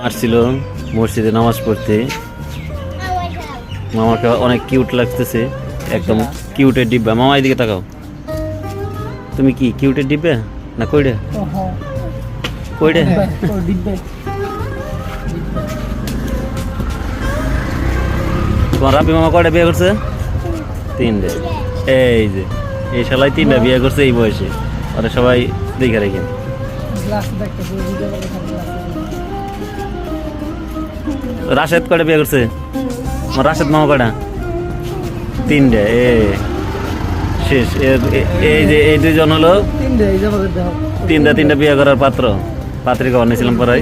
আসছিল মসজিদে নামাজ পড়তে। মামাকে অনেক কিউট লাগতেছে, একদম কিউটের ডিব্বা। মামা এদিকে তাকাও, তুমি কি কিউটের ডিব্বা না কইডা? কইডা তোমার রাবি মামা কয়টা বিয়ে করছে? 3টে। এই যে এই শালাই 3টা বিয়ে করছে এই বয়সে, ওরা সবাই দেখে রাখেন। রাশেদ কয়টা বিয়ে করছে? আমার রাশেদ মামা কয়টা? 3টে। শেষ। এই যে এই 2জন হলো 3টা বিয়ে করার পাত্র, পাত্রী খাবার নিয়েছিলাম পরাই।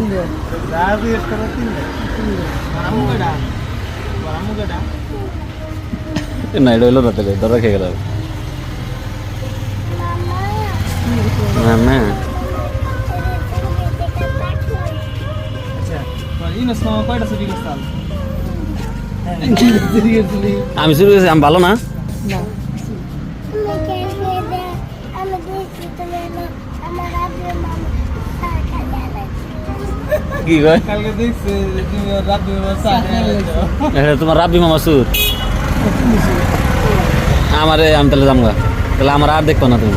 না এটা হইলো না, তাহলে ধরা খেয়ে গেল। আমি শুরু করেছি, আমি ভালো না? কি কয়? তোমার রাব্বি মামা সুর আমারে, আমি তাহলে জামগা, তাহলে আমার আর দেখবো না তুমি।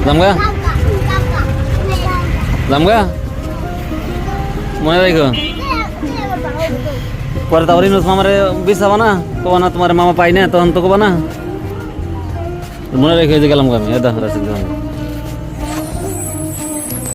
জামগা জামগা মনে রাখো। পরে তারপর ইনুস মামারে বিছাবা না, কবা না তোমার মামা পাই না, তখন তো কবা না। মনে রেখে গেলাম আমি।